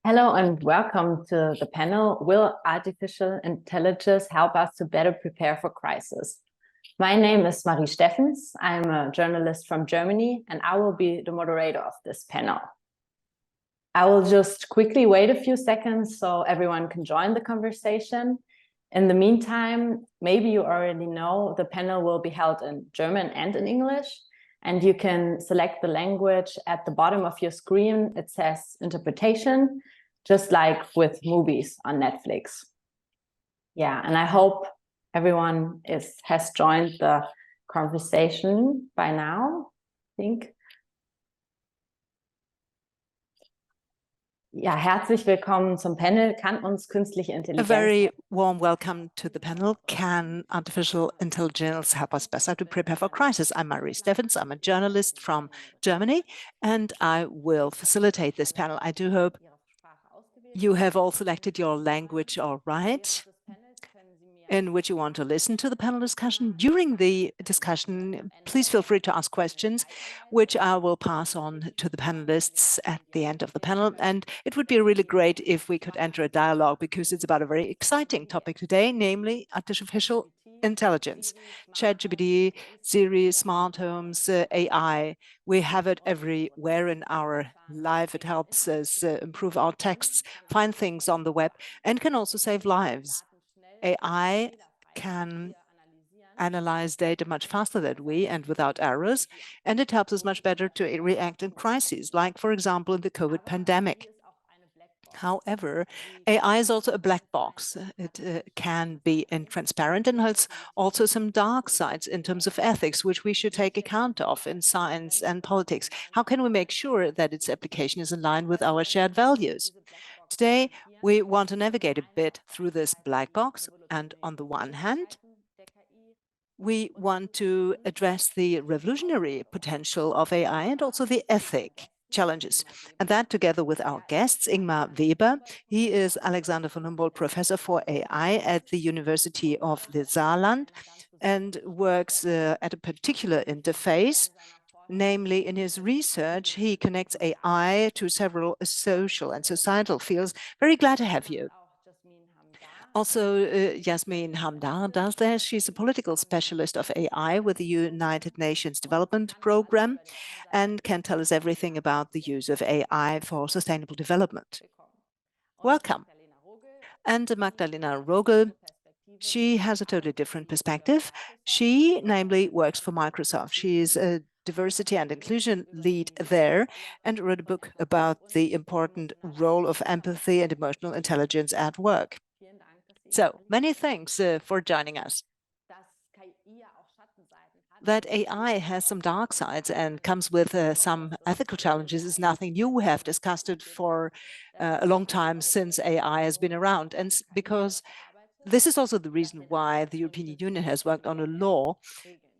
Hello and welcome to the panel, Will Artificial Intelligence Help Us to Better Prepare for Crisis? My name is Marie Steffens. I'm a journalist from Germany, and I will be the moderator of this panel. I will just quickly wait a few seconds so everyone can join the conversation. In the meantime, maybe you already know the panel will be held in German and in English, and you can select the language at the bottom of your screen. It says interpretation, just like with movies on Netflix. Yeah, and I hope everyone has joined the conversation by now, I think. Ja, herzlich willkommen zum Panel. Kann uns künstliche Intelligenz... A very warm welcome to the panel. Can artificial intelligence help us better to prepare for crisis? I'm Marie Steffens. I'm a journalist from Germany, and I will facilitate this panel. I do hope you have all selected your language all right, in which you want to listen to the panel discussion. During the discussion, please feel free to ask questions, which I will pass on to the panelists at the end of the panel. And it would be really great if we could enter a dialogue, because it's about a very exciting topic today, namely artificial intelligence. ChatGPT, Siri, smart homes, AI. We have it everywhere in our life. It helps us improve our texts, find things on the web, and can also save lives. AI can analyze data much faster than we and without errors, and it helps us much better to react in crises, like, for example, in the COVID pandemic. However, AI is also a black box. It can be intransparent and has also some dark sides in terms of ethics, which we should take account of in science and politics. How can we make sure that its application is in line with our shared values? Today, we want to navigate a bit through this black box, and on the one hand, we want to address the revolutionary potential of AI and also the ethic challenges. And that together with our guests, Ingmar Weber. He is Alexander von Humboldt Professor for AI at the University of the Saarland and works at a particular interface. Namely, in his research, he connects AI to several social and societal fields. Very glad to have you. Also, Yasmine Hamdar does that. She's a political specialist of AI with the United Nations Development Program and can tell us everything about the use of AI for sustainable development. Welcome. And Magdalena Rogl. She has a totally different perspective. She, namely, works for Microsoft. She is a diversity and inclusion lead there and wrote a book about the important role of empathy and emotional intelligence at work. So, many thanks for joining us. That AI has some dark sides and comes with some ethical challenges is nothing new. We have discussed it for a long time since AI has been around, and because this is also the reason why the European Union has worked on a law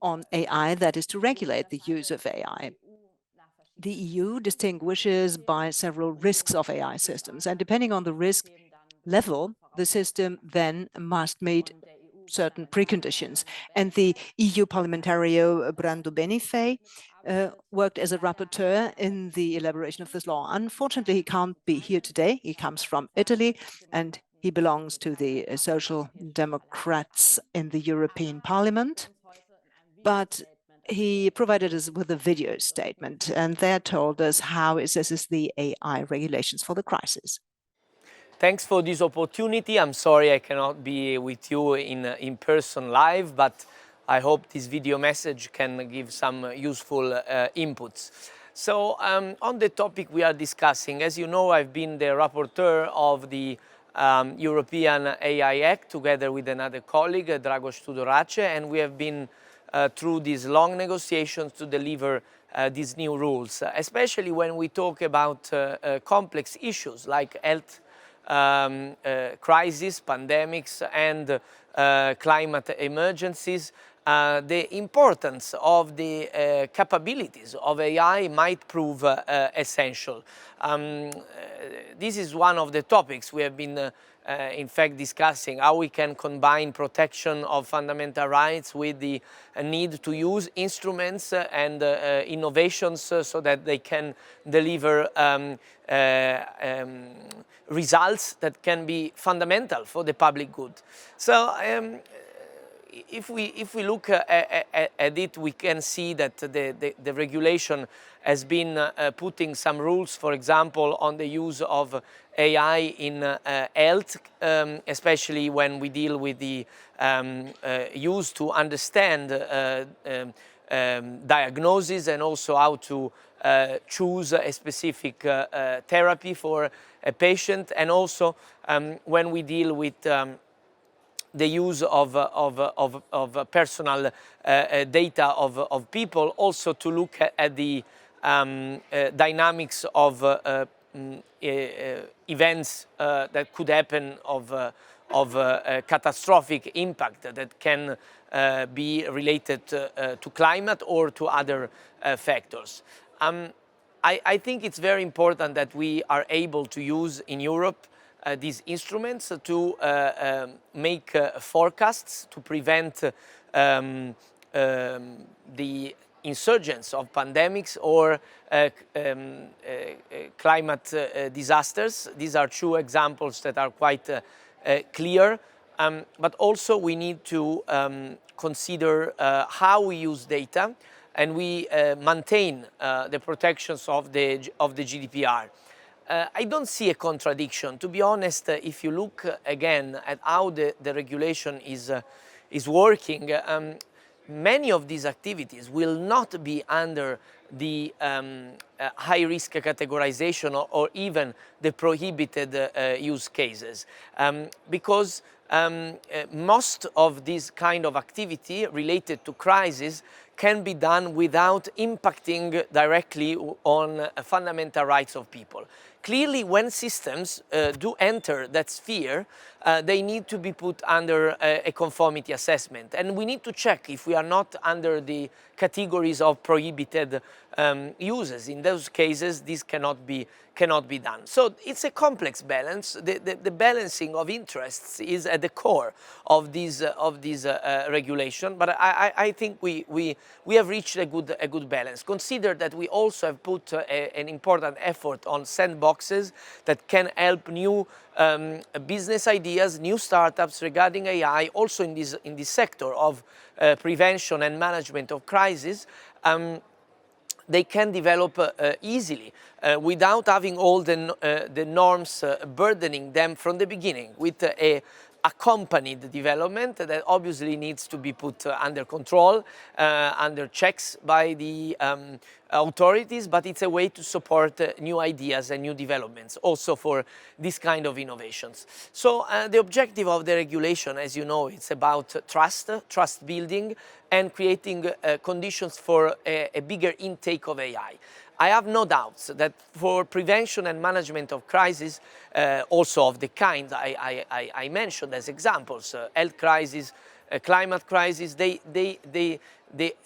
on AI that is to regulate the use of AI. The EU distinguishes by several risks of AI systems, and depending on the risk level, the system then must meet certain preconditions. And the EU parliamentarian Brando Benifei worked as a rapporteur in the elaboration of this law. Unfortunately, he can't be here today. He comes from Italy, and he belongs to the Social Democrats in the European Parliament. But he provided us with a video statement, and there told us how it assesses the AI regulations for the crisis. Thanks for this opportunity. I'm sorry I cannot be with you in person live, but I hope this video message can give some useful inputs. So on the topic we are discussing, as you know, I've been the rapporteur of the European AI Act together with another colleague, Dragos Tudorache, and we have been through these long negotiations to deliver these new rules, especially when we talk about complex issues like health crises, pandemics, and climate emergencies. the importance of the capabilities of AI might prove essential. This is one of the topics we have been in fact discussing, how we can combine protection of fundamental rights with the need to use instruments and innovations so that they can deliver results that can be fundamental for the public good. So if we look at it, we can see that the regulation has been putting some rules, for example, on the use of AI in health, especially when we deal with the use to understand diagnosis and also how to choose a specific therapy for a patient, and also when we deal with the use of personal data of people, also to look at the dynamics of events that could happen of catastrophic impact that can be related to climate or to other factors. I think it's very important that we are able to use in Europe these instruments to make forecasts to prevent the insurgence of pandemics or climate disasters. These are two examples that are quite clear, but also we need to consider how we use data and we maintain the protections of the GDPR. I don't see a contradiction. To be honest, if you look again at how the regulation is working, many of these activities will not be under the high-risk categorization or even the prohibited use cases, because most of this kind of activity related to crisis can be done without impacting directly on fundamental rights of people. Clearly, when systems do enter that sphere, they need to be put under a conformity assessment. And we need to check if we are not under the categories of prohibited uses. In those cases, this cannot be done. So it's a complex balance. The balancing of interests is at the core of this regulation. But I think we have reached a good balance. Consider that we also have put an important effort on sandboxes that can help new business ideas, new startups regarding AI, also in this sector of prevention and management of crisis. They can develop easily without having all the norms burdening them from the beginning, with a accompanied development that obviously needs to be put under control, under checks by the authorities, but it's a way to support new ideas and new developments, also for this kind of innovations. So the objective of the regulation, as you know, it's about trust building, and creating conditions for a bigger intake of AI. I have no doubts that for prevention and management of crises, also of the kind I mentioned as examples, health crisis, climate crisis, the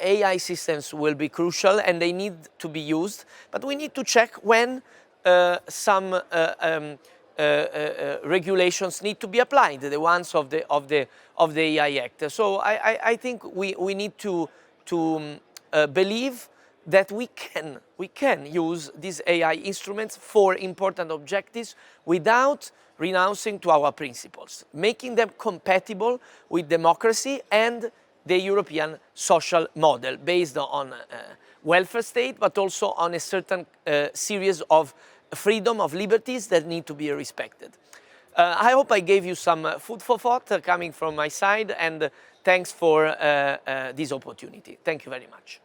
AI systems will be crucial and they need to be used. But we need to check when some regulations need to be applied, the ones of the AI Act. So I think we need to believe that we can use these AI instruments for important objectives without renouncing to our principles, making them compatible with democracy and the European social model based on welfare state, but also on a certain series of freedom of liberties that need to be respected. I hope I gave you some food for thought coming from my side, and thanks for this opportunity. Thank you very much.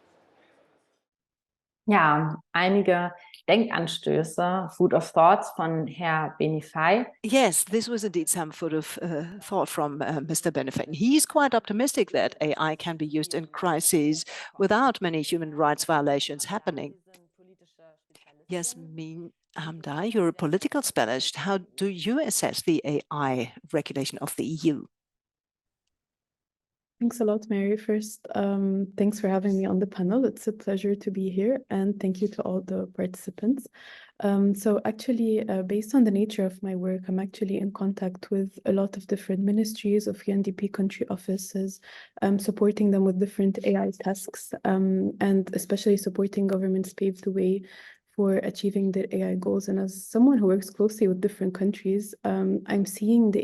Ja, einige Denkanstöße, food of thoughts von Herr Benifei. Yes, this was indeed some food of thought from Mr. Benifei. He's quite optimistic that AI can be used in crises without many human rights violations happening. Yasmine, Hamdar, you're a political specialist. How do you assess the AI regulation of the EU? Thanks a lot, Mary. First, thanks for having me on the panel. It's a pleasure to be here, and thank you to all the participants. So actually, based on the nature of my work, I'm actually in contact with a lot of different ministries of UNDP country offices, supporting them with different AI tasks, and especially supporting governments pave the way for achieving their AI goals. And as someone who works closely with different countries, I'm seeing the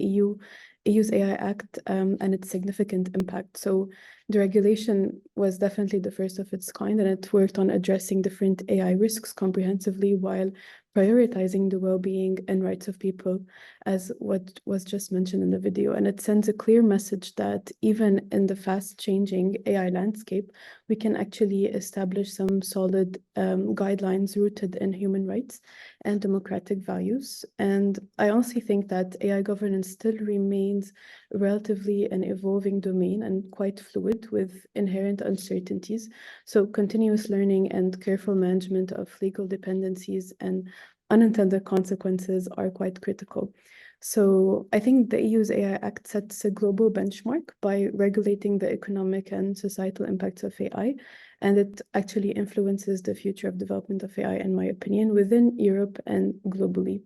EU's AI Act and its significant impact. So the regulation was definitely the first of its kind, and it worked on addressing different AI risks comprehensively while prioritizing the well-being and rights of people, as what was just mentioned in the video. And it sends a clear message that even in the fast-changing AI landscape, we can actually establish some solid guidelines rooted in human rights and democratic values. And I honestly think that AI governance still remains relatively an evolving domain and quite fluid with inherent uncertainties. So continuous learning and careful management of legal dependencies and unintended consequences are quite critical. So I think the EU's AI Act sets a global benchmark by regulating the economic and societal impacts of AI, and it actually influences the future of development of AI, in my opinion, within Europe and globally.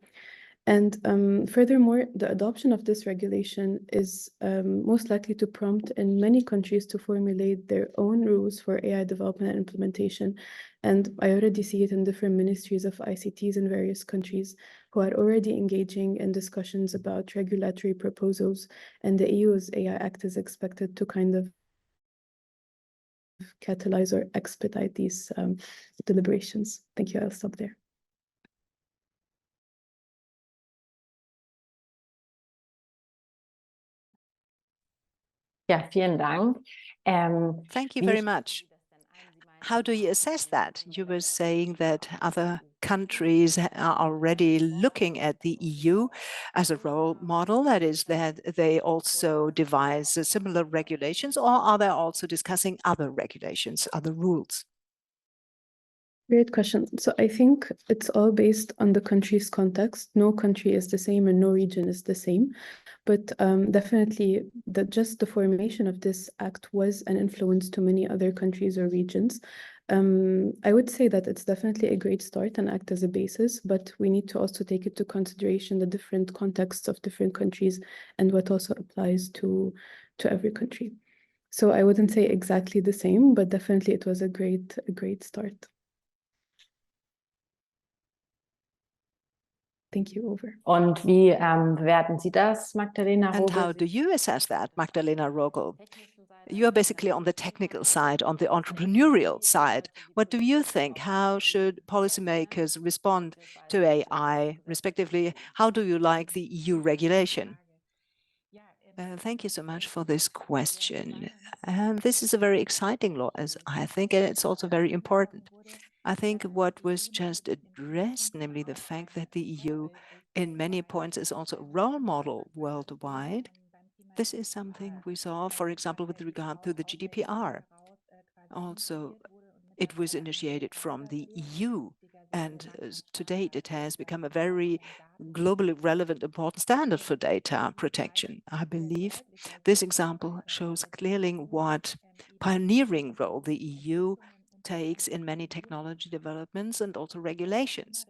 And furthermore, the adoption of this regulation is most likely to prompt in many countries to formulate their own rules for AI development and implementation. And I already see it in different ministries of ICTs in various countries who are already engaging in discussions about regulatory proposals. And the EU's AI Act is expected to kind of catalyze or expedite these deliberations. Thank you. I'll stop there. Ja, vielen Dank. Thank you very much. How do you assess that? You were saying that other countries are already looking at the EU as a role model, that is, that they also devise similar regulations, or are they also discussing other regulations, other rules? Great question. So I think it's all based on the country's context. No country is the same and no region is the same. But definitely just the formation of this act was an influence to many other countries or regions. I would say that it's definitely a great start and act as a basis, but we need to also take into consideration the different contexts of different countries and what also applies to every country. So I wouldn't say exactly the same, but definitely it was a great start. Thank you, over. Und wie bewerten Sie das, Magdalena And Rogl? how do you assess that, Magdalena Rogl? You are basically on the technical side, on the entrepreneurial side. What do you think? How should policymakers respond to AI, respectively? How do you like the EU regulation? Thank you so much for this question. And this is a very exciting law, as I think, and it's also very important. I think what was just addressed, namely the fact that the EU in many points is also a role model worldwide. This is something we saw, for example, with regard to the GDPR. Also, it was initiated from the EU, and to date it has become a very globally relevant, important standard for data protection. I believe this example shows clearly what pioneering role the EU takes in many technology developments and also regulations.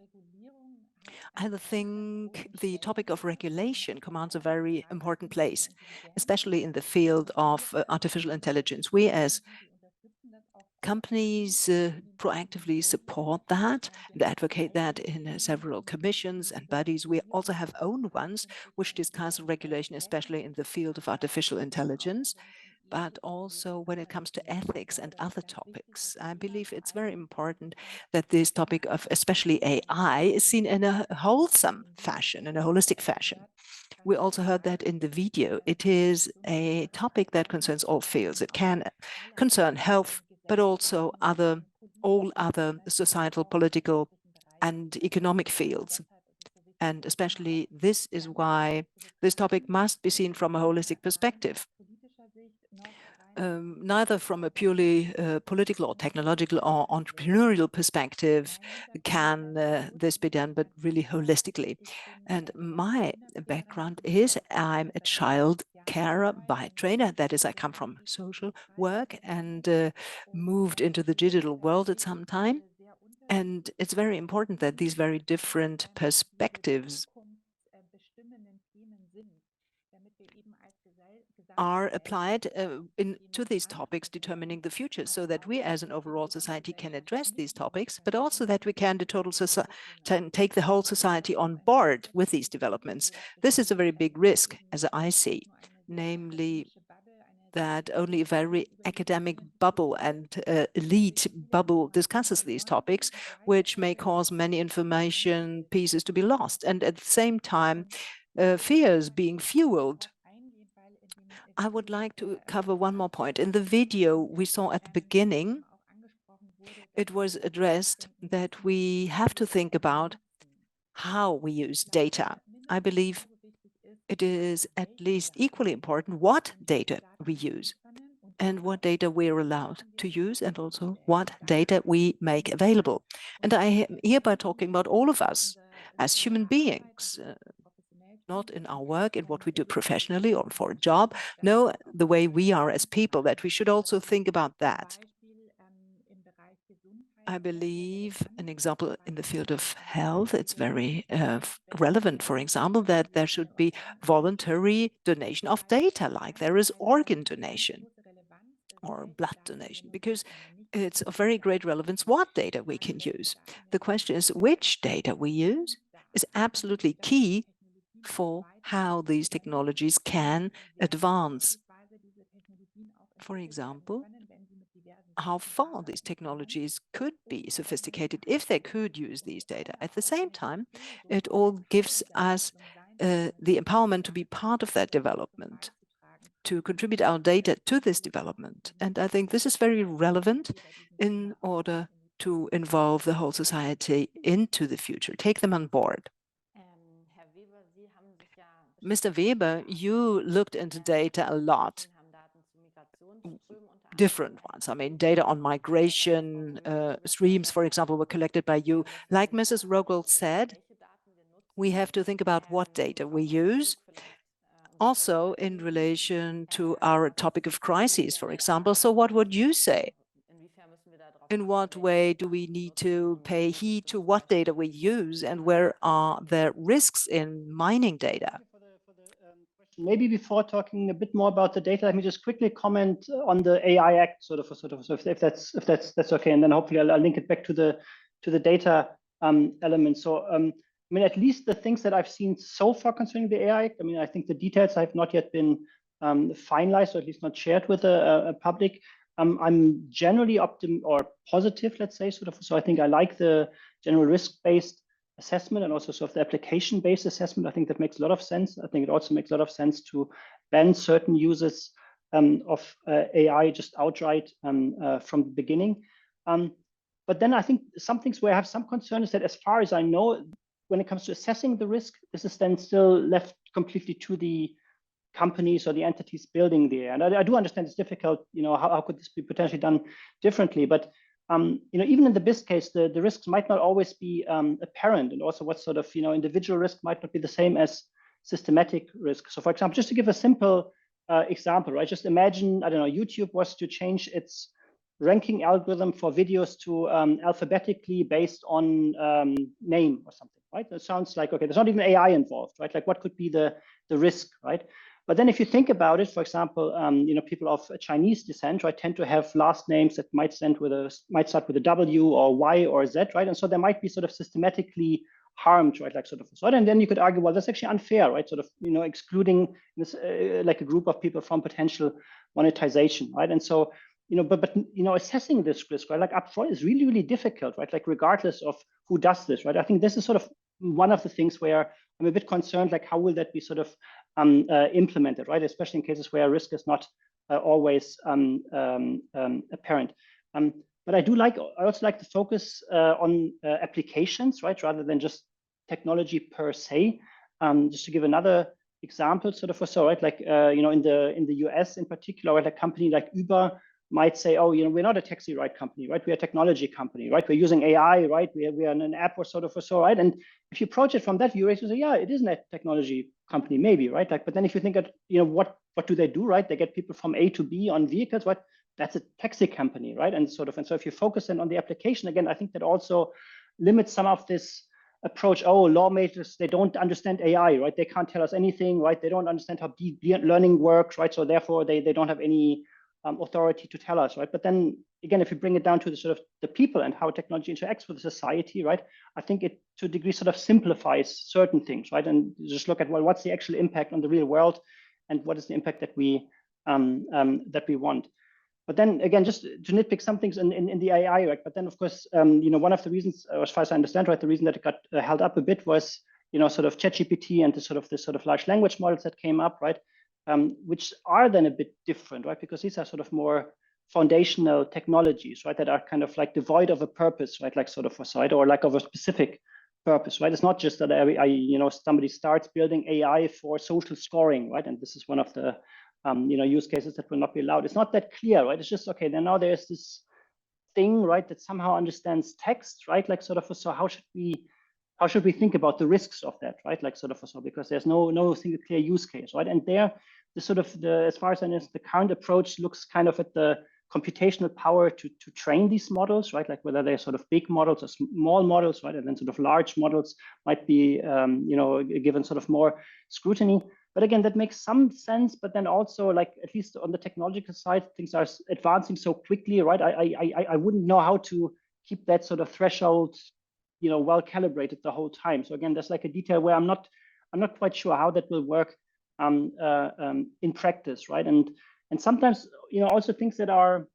I think the topic of regulation commands a very important place, especially in the field of artificial intelligence. We as companies proactively support that and advocate that in several commissions and bodies. We also have own ones which discuss regulation, especially in the field of artificial intelligence, but also when it comes to ethics and other topics. I believe it's very important that this topic of especially AI is seen in a wholesome fashion, in a holistic fashion. We also heard that in the video. It is a topic that concerns all fields. It can concern health, but also all other societal, political, and economic fields. And especially this is why this topic must be seen from a holistic perspective. Neither from a purely political or technological or entrepreneurial perspective can this be done, but really holistically. And my background is I'm a child carer by trainer. That is, I come from social work and moved into the digital world at some time. And it's very important that these very different perspectives are applied to these topics determining the future, so that we as an overall society can address these topics, but also that we can take the whole society on board with these developments. This is a very big risk, as I see, namely that only a very academic bubble and elite bubble discusses these topics, which may cause many information pieces to be lost, and at the same time fears being fueled. I would like to cover one more point. In the video we saw at the beginning, it was addressed that we have to think about how we use data. I believe it is at least equally important what data we use and what data we're allowed to use, and also what data we make available. And I am hereby talking about all of us as human beings, not in our work, in what we do professionally or for a job. No, the way we are as people, that we should also think about that. I believe an example in the field of health, it's very relevant, for example, that there should be voluntary donation of data, like there is organ donation or blood donation, because it's of very great relevance what data we can use. The question is which data we use is absolutely key for how these technologies can advance. For example, how far these technologies could be sophisticated if they could use these data. At the same time, it all gives us the empowerment to be part of that development, to contribute our data to this development. And I think this is very relevant in order to involve the whole society into the future, take them on board. Mr. Weber, you looked into data a lot, different ones. I mean, data on migration streams, for example, were collected by you. Like Mrs. Rogl said, we have to think about what data we use. Also in relation to our topic of crises, for example. So what would you say? In what way do we need to pay heed to what data we use, and where are there risks in mining data? Maybe before talking a bit more about the data, let me just quickly comment on the AI Act, so if that's okay, and then hopefully I'll link it back to the data element. So I mean, at least the things that I've seen so far concerning the AI Act, I mean, I think the details have not yet been finalized, or at least not shared with the public. I'm generally positive, let's say, so I think I like the general risk-based assessment and also sort of the application-based assessment. I think that makes a lot of sense. I think it also makes a lot of sense to ban certain uses of AI just outright from the beginning. But then I think some things where I have some concern is that, as far as I know, when it comes to assessing the risk, this is then still left completely to the companies or the entities building the AI. And I do understand it's difficult, you know, how could this be potentially done differently? But you know, even in the best case, the risks might not always be apparent, and also what sort of, you know, individual risk might not be the same as systematic risk. So for example, just to give a simple example, right? Just imagine, I don't know, YouTube was to change its ranking algorithm for videos to alphabetically based on name or something, right? That sounds like, okay, there's not even AI involved, right? Like what could be the risk, right? But then if you think about it, for example, you know, people of Chinese descent, right, tend to have last names that might start with a W or Y or Z, right? And so they might be sort of systematically harmed, right? Like sort of, and then you could argue, well, that's actually unfair, right? Sort of, you know, excluding this, like a group of people from potential monetization, right? And so, you know, but you know, assessing this risk, right, like upfront is really, really difficult, right? Like regardless of who does this, right? I think this is sort of one of the things where I'm a bit concerned, like how will that be sort of implemented, right? Especially in cases where risk is not always apparent. But I also like to focus on applications, right, rather than just technology per se. Just to give another example, sort of, so right, like you know, in the US in particular, right, a company like Uber might say, oh, we're not a taxi ride company, right? We're a technology company, right? We're using AI, right? We are an app or so, right? And if you approach it from that view, you say, yeah, it is a technology company, maybe, right? Like, but then if you think that, what do they do, right? They get people from A to B on vehicles, right? That's a taxi company, right? And so if you focus then on the application, again, I think that also limits some of this approach. Oh, lawmakers, they don't understand AI, right? They can't tell us anything, right? They don't understand how deep learning works, right? So therefore they don't have any authority to tell us, right? But then again, if you bring it down to the sort of the people and how technology interacts with society, right? I think it to a degree sort of simplifies certain things, right? And just look at, well, what's the actual impact on the real world, and what is the impact that we want. But then again, just to nitpick some things in the AI, right? But then of course, one of the reasons, as far as I understand, right, the reason that it got held up a bit was, sort of ChatGPT and the sort of large language models that came up, right? Which are then a bit different, right? Because these are sort of more foundational technologies, right? That are kind of like devoid of a purpose, right? Like sort of or like of a specific purpose, right? It's not just that somebody starts building AI for social scoring, right? And this is one of the use cases that will not be allowed. It's not that clear, right? It's just, okay, then now there's this thing, right, that somehow understands text, right? Like sort of, so how should we think about the risks of that, right? Like sort of, so because there's no single clear use case, right? And there, as far as I know, the current approach looks kind of at the computational power to train these models, right? Like whether they're sort of big models or small models, right? And then sort of large models might be, given sort of more scrutiny. But again, that makes some sense. But then also, like, at least on the technological side, things are advancing so quickly, right? I wouldn't know how to keep that sort of threshold, well calibrated the whole time. So again, there's like a detail where I'm not quite sure how that will work in practice, right? And sometimes, also things that are,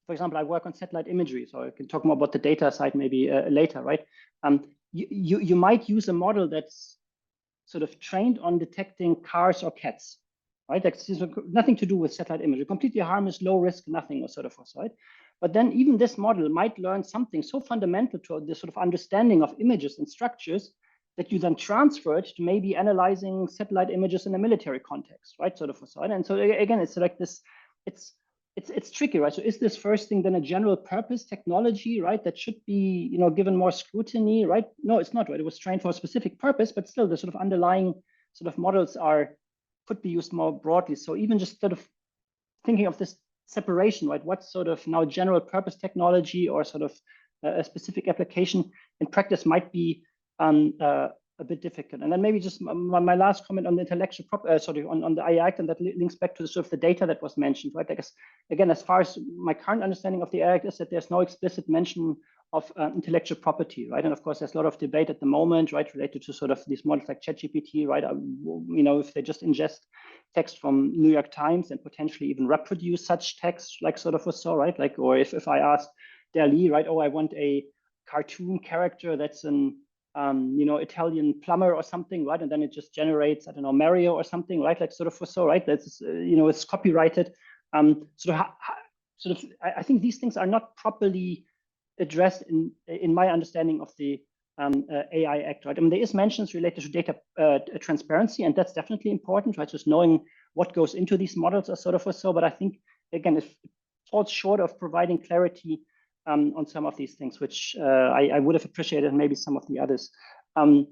for example, I work on satellite imagery, so I can talk more about the data side maybe later, right? You might use a model that's sort of trained on detecting cars or cats, right? Like, nothing to do with satellite imagery, completely harmless, low risk, nothing, or sort of, right? But then even this model might learn something so fundamental to the sort of understanding of images and structures that you then transfer it to maybe analyzing satellite images in a military context, right? Sort of, right? And so again, it's like this, it's tricky, right? So is this first thing then a general purpose technology, right? That should be, given more scrutiny, right? No, it's not, right? It was trained for a specific purpose, but still the sort of underlying sort of models could be used more broadly. So even just sort of thinking of this separation, right? What's sort of now general purpose technology or sort of a specific application in practice might be a bit difficult. And then maybe just my last comment on the intellectual property, on the AI Act, and that links back to sort of the data that was mentioned, right? I guess, again, as far as my current understanding of the AI Act is that there's no explicit mention of intellectual property, right? And of course, there's a lot of debate at the moment, right, related to sort of these models like ChatGPT, right? If they just ingest text from New York Times and potentially even reproduce such text, like sort of so, right? Like, or if I ask Dali, right, oh, I want a cartoon character that's an Italian plumber or something, right? And then it just generates, I don't know, Mario or something, right? Like sort of so, right? That's, it's copyrighted. I think these things are not properly addressed in my understanding of the AI Act, right? I mean, there is mentions related to data transparency, and that's definitely important, right? Just knowing what goes into these models or sort of so, but I think, again, it falls short of providing clarity on some of these things, which I would have appreciated, maybe some of the others. And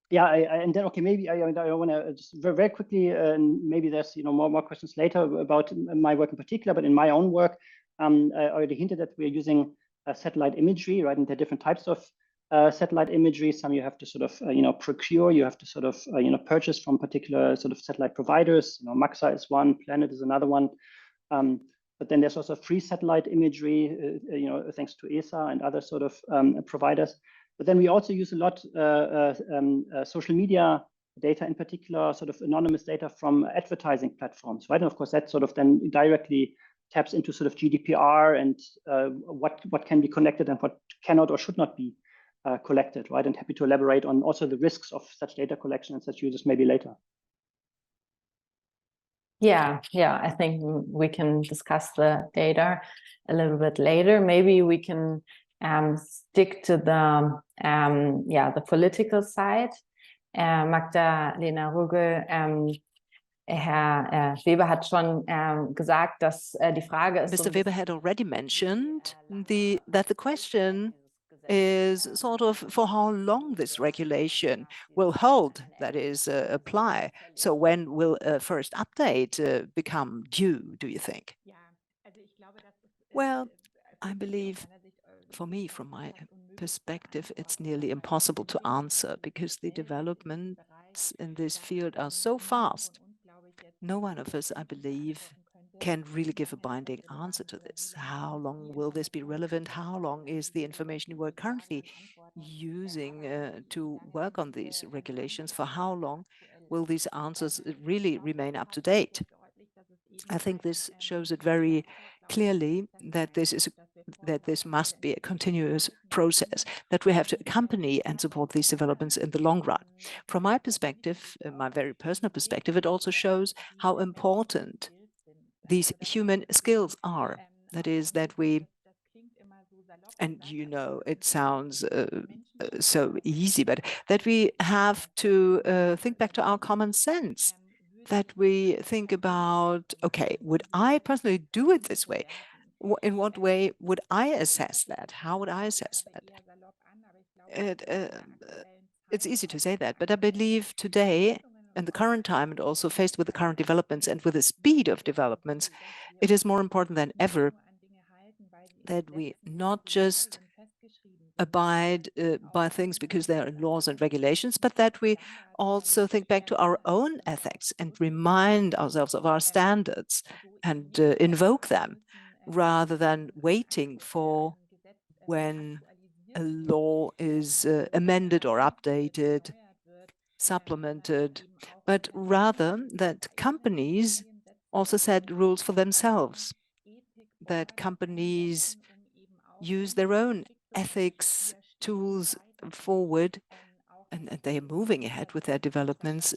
then, okay, maybe I want to just very, very quickly, maybe there's more questions later about my work in particular, but in my own work, I already hinted that we're using satellite imagery, right? And there are different types of satellite imagery. Some you have to sort of procure, you have to sort of purchase from particular sort of satellite providers. Maxa is one, Planet is another one. But then there's also free satellite imagery, thanks to ESA and other sort of providers. But then we also use a lot social media data, in particular, sort of anonymous data from advertising platforms, right? And of course, that sort of then directly taps into sort of GDPR and what can be connected and what cannot or should not be collected, right? And happy to elaborate on also the risks of such data collection and such uses maybe later. Yeah, I think we can discuss the data a little bit later. Maybe we can stick to the political side. Magdalena, Rogl, Herr Weber hat schon gesagt, dass die Frage ist. Mr. Weber had already mentioned that the question is sort of for how long this regulation will hold, that is, apply. So when will a first update become due, do you think? Well, I believe, for me, from my perspective, it's nearly impossible to answer because the developments in this field are so fast. No one of us, I believe, can really give a binding answer to this. How long will this be relevant? How long is the information we're currently using to work on these regulations? For how long will these answers really remain up to date? I think this shows it very clearly that this must be a continuous process, that we have to accompany and support these developments in the long run. From my perspective, my very personal perspective, it also shows how important these human skills are. That is, that we, and you know, it sounds so easy, but that we have to think back to our common sense, that we think about, okay, would I personally do it this way? In what way would I assess that? How would I assess that? It's easy to say that, but I believe today, in the current time, and also faced with the current developments and with the speed of developments, it is more important than ever that we not just abide by things because they are in laws and regulations, but that we also think back to our own ethics and remind ourselves of our standards and invoke them, rather than waiting for when a law is amended or updated, supplemented, but rather that companies also set rules for themselves, that companies use their own ethics tools forward, and they are moving ahead with their developments.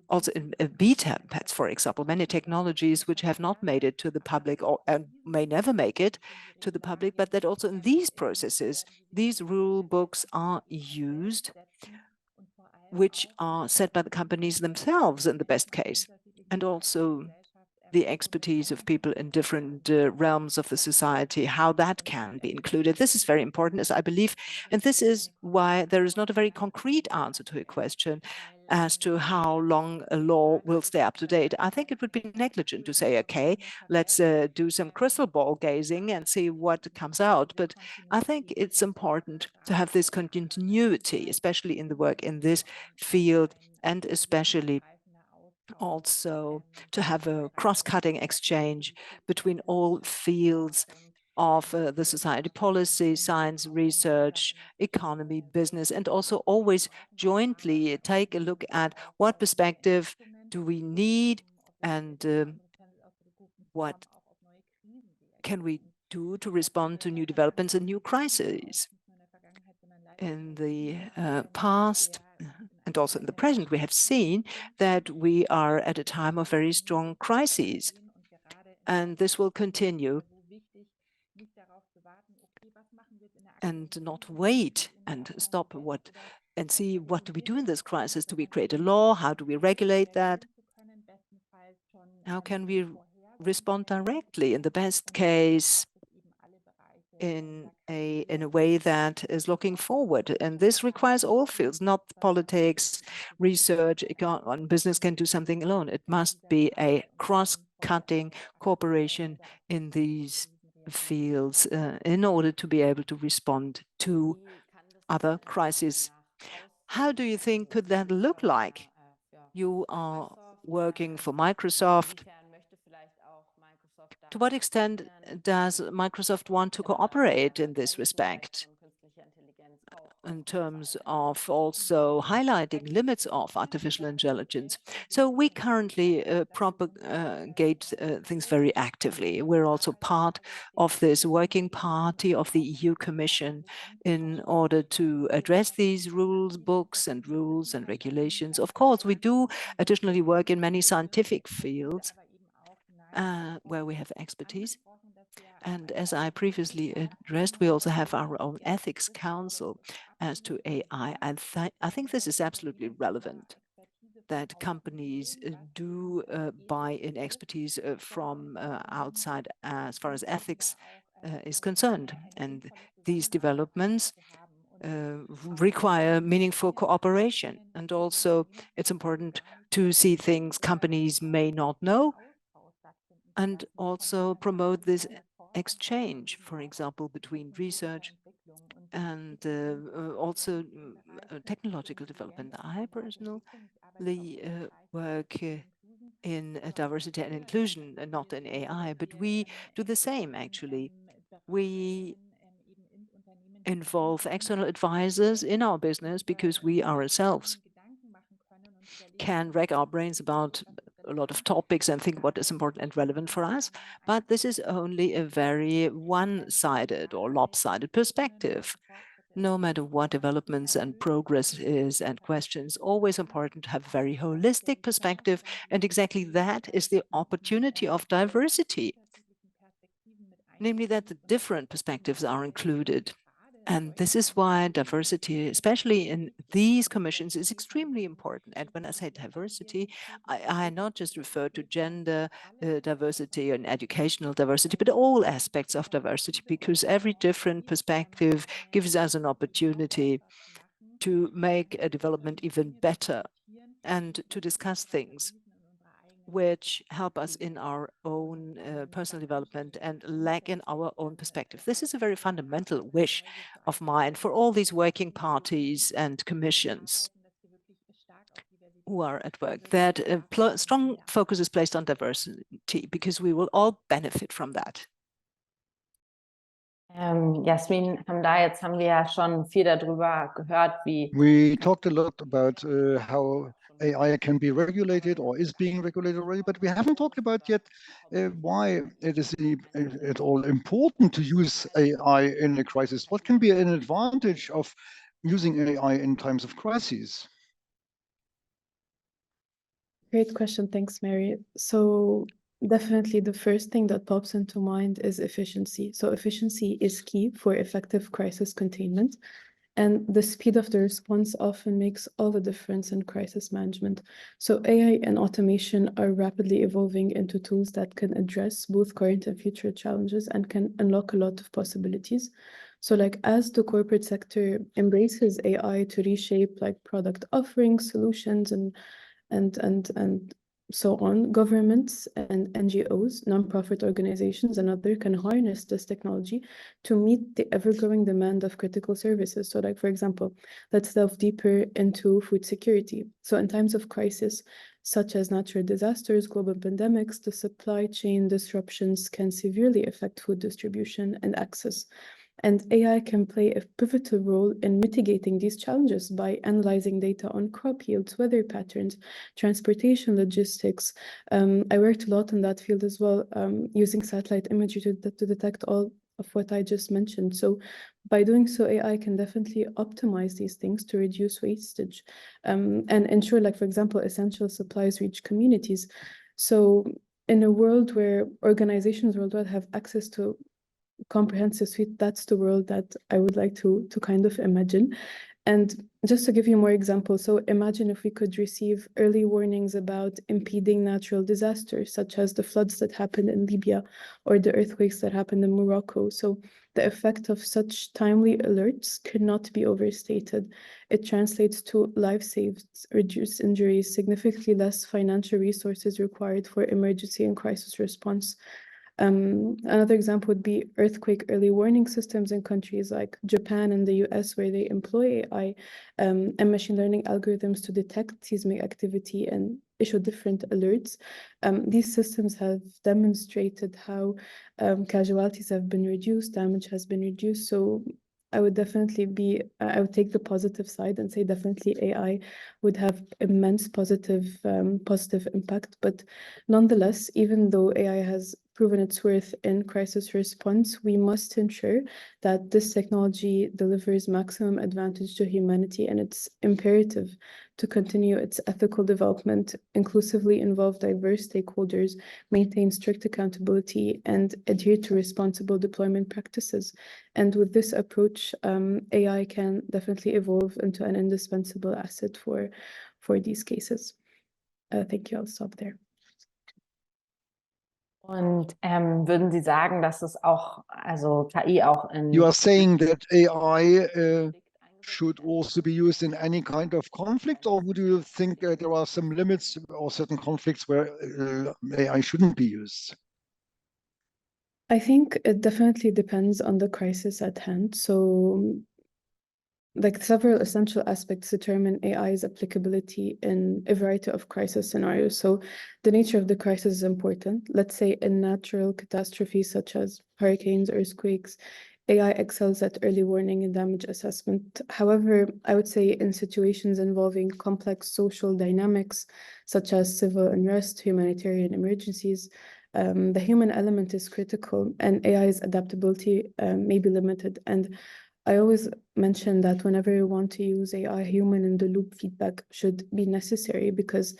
Also in beta pads, for example, many technologies which have not made it to the public or may never make it to the public, but that also in these processes, these rule books are used, which are set by the companies themselves in the best case, and also the expertise of people in different realms of the society, how that can be included. This is very important, as I believe, and this is why there is not a very concrete answer to a question as to how long a law will stay up to date. I think it would be negligent to say, okay, let's do some crystal ball gazing and see what comes out. But I think it's important to have this continuity, especially in the work in this field, and especially also to have a cross-cutting exchange between all fields of the society: policy, science, research, economy, business, and also always jointly take a look at what perspective do we need and what can we do to respond to new developments and new crises. In the past, and also in the present, we have seen that we are at a time of very strong crises, and this will continue. And not wait and stop and see what do we do in this crisis? Do we create a law? How do we regulate that? How can we respond directly, in the best case, in a way that is looking forward? And this requires all fields, not politics, research, and business can do something alone. It must be a cross-cutting cooperation in these fields in order to be able to respond to other crises. How do you think could that look like? You are working for Microsoft. To what extent does Microsoft want to cooperate in this respect, in terms of also highlighting limits of artificial intelligence? So we currently propagate things very actively. We're also part of this working party of the EU Commission in order to address these rules books and rules and regulations. Of course, we do additionally work in many scientific fields where we have expertise. And as I previously addressed, we also have our own ethics council as to AI. I think this is absolutely relevant. that companies do buy in expertise from outside as far as ethics is concerned. And these developments require meaningful cooperation. And also, it's important to see things companies may not know and also promote this exchange, for example, between research and also technological development. I personally work in diversity and inclusion, not in AI, but we do the same actually. We involve external advisors in our business because we ourselves can rack our brains about a lot of topics and think what is important and relevant for us. But this is only a very one-sided or lopsided perspective. No matter what developments and progress is and questions, always important to have a very holistic perspective. And exactly that is the opportunity of diversity, namely that the different perspectives are included. And this is why diversity, especially in these commissions, is extremely important. And when I say diversity, I not just refer to gender diversity and educational diversity, but all aspects of diversity, because every different perspective gives us an opportunity to make a development even better and to discuss things which help us in our own personal development and lack in our own perspective. This is a very fundamental wish of mine for all these working parties and commissions who are at work, that strong focus is placed on diversity, because we will all benefit from that. Yasmine, Hamdar, jetzt haben wir ja schon viel darüber gehört, wie we talked a lot about how AI can be regulated or is being regulated already, but we haven't talked about yet why it is at all important to use AI in a crisis. What can be an advantage of using AI in times of crises? Great question. Thanks, Mary. So definitely the first thing that pops into mind is efficiency. So efficiency is key for effective crisis containment. And the speed of the response often makes all the difference in crisis management. So AI and automation are rapidly evolving into tools that can address both current and future challenges and can unlock a lot of possibilities. So like as the corporate sector embraces AI to reshape like product offerings, solutions, and so on, governments and NGOs, nonprofit organizations, and others can harness this technology to meet the ever-growing demand of critical services. So like, for example, let's delve deeper into food security. So in times of crisis, such as natural disasters, global pandemics, the supply chain disruptions can severely affect food distribution and access. And AI can play a pivotal role in mitigating these challenges by analyzing data on crop yields, weather patterns, transportation logistics. I worked a lot in that field as well, using satellite imagery to detect all of what I just mentioned. So by doing so, AI can definitely optimize these things to reduce wastage and ensure, like, for example, essential supplies reach communities. So in a world where organizations worldwide have access to comprehensive suite, that's the world that I would like to kind of imagine. And just to give you more examples, so imagine if we could receive early warnings about impeding natural disasters, such as the floods that happened in Libya or the earthquakes that happened in Morocco. So the effect of such timely alerts could not be overstated. It translates to life saved, reduced injuries, significantly less financial resources required for emergency and crisis response. Another example would be earthquake early warning systems in countries like Japan and the US, where they employ AI and machine learning algorithms to detect seismic activity and issue different alerts. These systems have demonstrated how casualties have been reduced, damage has been reduced. So I would definitely I would take the positive side and say definitely AI would have immense positive impact. But nonetheless, even though AI has proven its worth in crisis response, we must ensure that this technology delivers maximum advantage to humanity, and it's imperative to continue its ethical development, inclusively involve diverse stakeholders, maintain strict accountability, and adhere to responsible deployment practices. And with this approach, AI can definitely evolve into an indispensable asset for these cases. Thank you. I'll stop there. Und würden Sie sagen, dass es auch, also KI auch in... You are saying that AI should also be used in any kind of conflict, or would you think there are some limits or certain conflicts where AI shouldn't be used? I think it definitely depends on the crisis at hand. So, like, several essential aspects determine AI's applicability in a variety of crisis scenarios. So the nature of the crisis is important. Let's say in natural catastrophes such as hurricanes, earthquakes, AI excels at early warning and damage assessment. However, I would say in situations involving complex social dynamics, such as civil unrest, humanitarian emergencies, the human element is critical, and AI's adaptability may be limited. And I always mention that whenever you want to use AI, human-in-the-loop feedback should be necessary because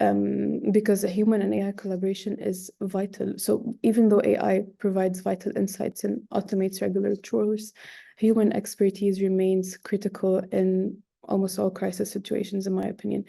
a human and AI collaboration is vital. So even though AI provides vital insights and automates regular chores, human expertise remains critical in almost all crisis situations, in my opinion.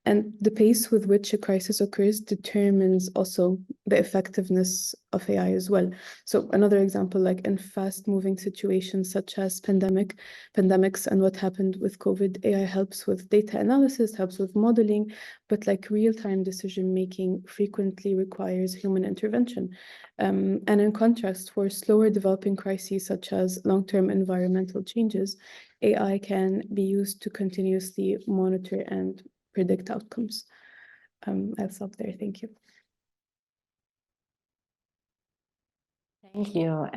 And the pace with which a crisis occurs determines also the effectiveness of AI as well. So another example, like in fast-moving situations such as pandemics and what happened with COVID, AI helps with data analysis, helps with modeling, but like real-time decision-making frequently requires human intervention. And in contrast, for slower developing crises such as long-term environmental changes, AI can be used to continuously monitor and predict outcomes. I'll stop there. Thank you. Thank you.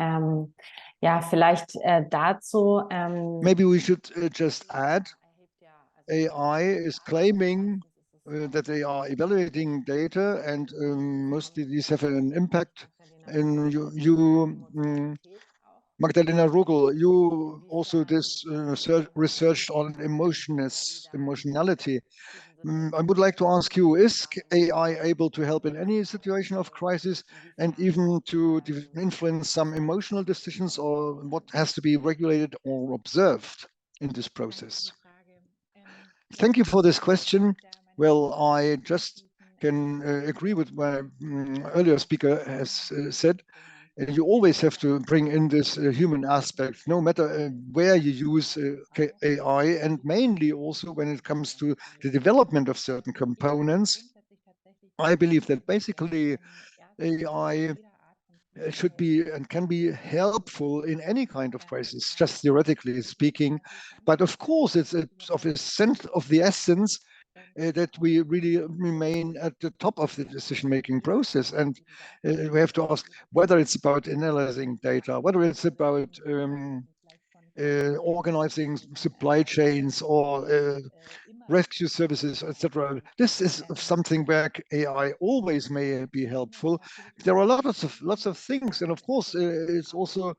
Ja, vielleicht dazu. Maybe we should just add, AI is claiming that they are evaluating data, and mostly these have an impact. And Magdalena Rogl, you also researched on emotionality. I would like to ask you, is AI able to help in any situation of crisis and even to influence some emotional decisions, or what has to be regulated or observed in this process? Thank you for this question. Well, I just can agree with what earlier speaker has said. You always have to bring in this human aspect, no matter where you use AI, and mainly also when it comes to the development of certain components. I believe that basically AI should be and can be helpful in any kind of crisis, just theoretically speaking. But of course, it's of the essence that we really remain at the top of the decision-making process. And we have to ask whether it's about analyzing data, whether it's about organizing supply chains or rescue services, etc. This is something where AI always may be helpful. There are lots of things, and of course, it's also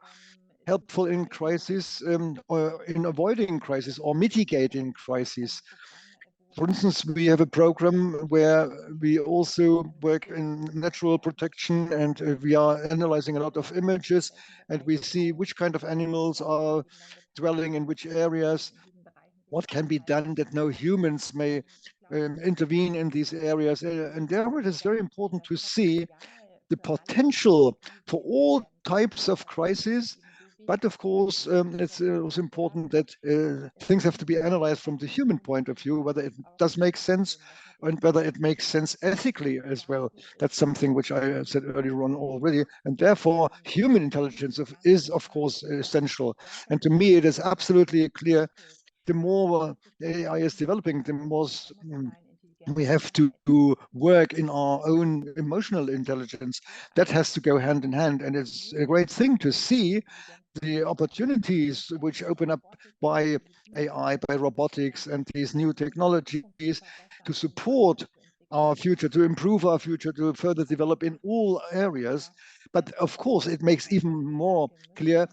helpful in crisis, or in avoiding crisis or mitigating crisis. For instance, we have a program where we also work in natural protection, and we are analyzing a lot of images, and we see which kind of animals are dwelling in which areas, what can be done that no humans may intervene in these areas. And therefore, it is very important to see the potential for all types of crises. But of course, it's also important that things have to be analyzed from the human point of view, whether it does make sense and whether it makes sense ethically as well. That's something which I said earlier on already. And therefore, human intelligence is, of course, essential. And to me, it is absolutely clear, the more AI is developing, the more we have to work in our own emotional intelligence. That has to go hand in hand. And it's a great thing to see the opportunities which open up by AI, by robotics, and these new technologies to support our future, to improve our future, to further develop in all areas. But of course, it makes even more clear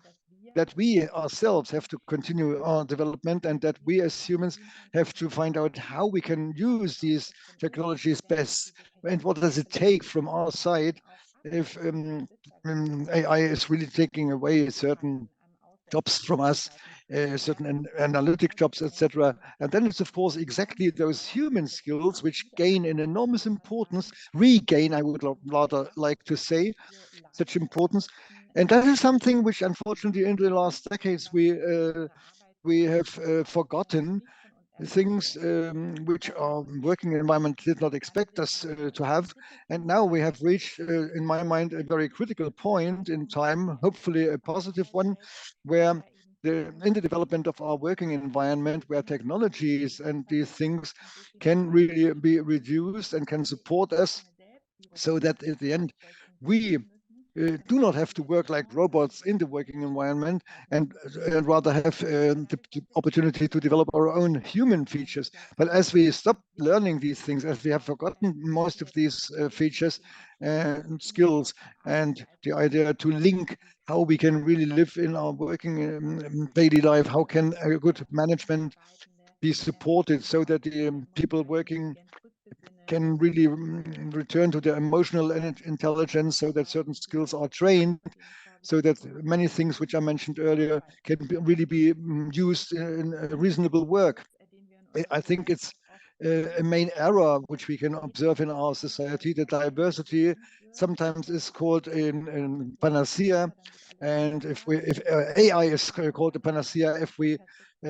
that we ourselves have to continue our development, and that we as humans have to find out how we can use these technologies best, and what does it take from our side if AI is really taking away certain jobs from us. certain analytic jobs, etc. And then it's, of course, exactly those human skills which gain an enormous importance, regain, I would rather like to say, such importance. And that is something which, unfortunately, in the last decades, we have forgotten. Things which our working environment did not expect us to have. And now we have reached, in my mind, a very critical point in time, hopefully a positive one, where in the development of our working environment, where technologies and these things can really be reduced and can support us, so that at the end we do not have to work like robots in the working environment, and rather have the opportunity to develop our own human features. But as we stop learning these things, as we have forgotten most of these features and skills, and the idea to link how we can really live in our working daily life, how can a good management be supported so that the people working can really return to their emotional intelligence, so that certain skills are trained, so that many things which I mentioned earlier can really be used in a reasonable work. I think it's a main error which we can observe in our society. The diversity sometimes is called in panacea, and if AI is called a panacea, if we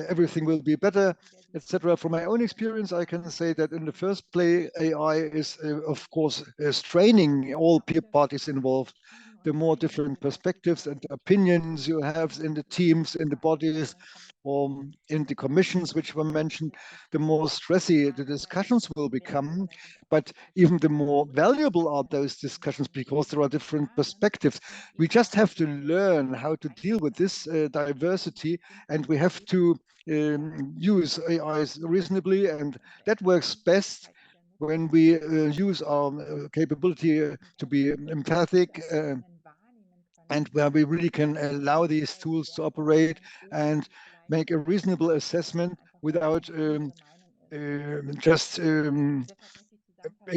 everything will be better, etc. From my own experience, I can say that in the first place, AI is of course straining all parties involved. The more different perspectives and opinions you have in the teams, in the bodies, or in the commissions which were mentioned, the more stressy the discussions will become. But even the more valuable are those discussions, because there are different perspectives. We just have to learn how to deal with this diversity, and we have to use AIs reasonably, and that works best when we use our capability to be empathic, and where we really can allow these tools to operate and make a reasonable assessment without just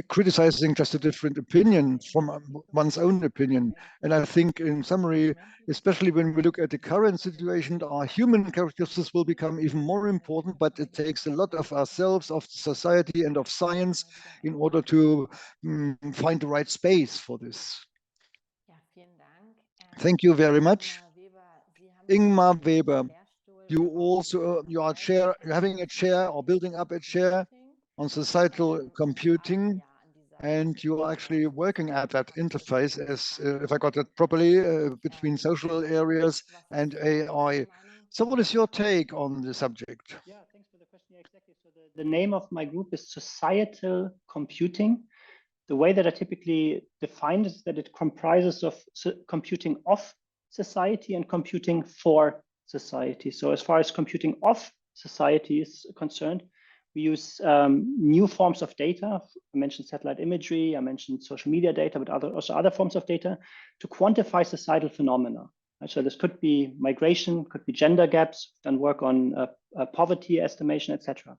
criticizing just a different opinion from one's own opinion. And I think, in summary, especially when we look at the current situation, our human characteristics will become even more important, but it takes a lot of ourselves, of society, and of science in order to find the right space for this. Thank you very much. Ingmar Weber, you are having a chair or building up a chair on societal computing, and you are actually working at that interface, as if I got that properly, between social areas and AI. So what is your take on the subject? Yeah, thanks for the question. Yeah, exactly. So the name of my group is Societal Computing. The way that I typically define it is that it comprises of computing of society and computing for society. So as far as computing of society is concerned, we use new forms of data. I mentioned satellite imagery, I mentioned social media data, but also other forms of data to quantify societal phenomena. So this could be migration, could be gender gaps, done work on poverty estimation, etc.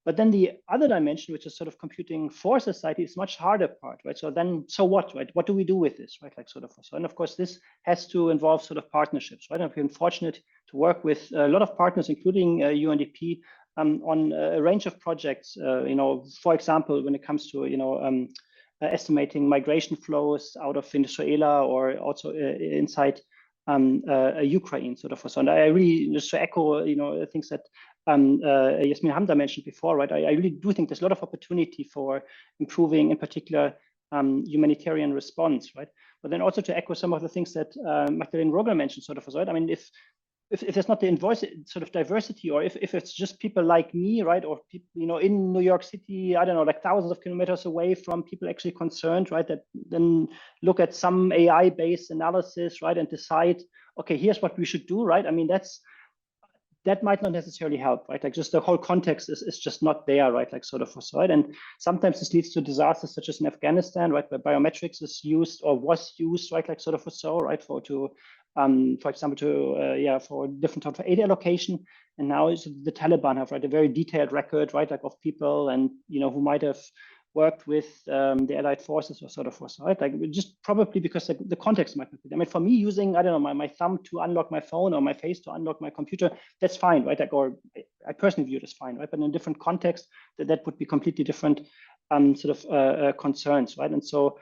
But then the other dimension, which is sort of computing for society, is much harder part, right? So what, right? What do we do with this, right? Like sort of, so, and of course, this has to involve sort of partnerships, right? I've been fortunate to work with a lot of partners, including UNDP, on a range of projects. For example, when it comes to estimating migration flows out of Venezuela, or also inside Ukraine, sort of. So, and I really, just to echo, things that Yasmine Hamdar mentioned before, right? I really do think there's a lot of opportunity for improving, in particular, humanitarian response, right? But then also to echo some of the things that Magdalena Rogl mentioned, sort of, right? I mean, if there's not the sort of diversity, or if it's just people like me, right, or people, in New York City, I don't know, like thousands of kilometers away from people actually concerned, right, that then look at some AI-based analysis, right, and decide, okay, here's what we should do, right? I mean, that might not necessarily help, right? Like, just the whole context is just not there, right? Like, sort of, right? And sometimes this leads to disasters such as in Afghanistan, right, where biometrics is used or was used, right, like sort of so, right, for example, for different types of aid allocation. And now the Taliban have, right, a very detailed record, right, like of people, and who might have worked with the Allied forces or sort of was, right? Like just probably because the context might not be. I mean, for me, using, I don't know, my thumb to unlock my phone or my face to unlock my computer, that's fine, right? Like, or I personally view it as fine, right? But in a different context, that would be completely different sort of concerns, right? And so,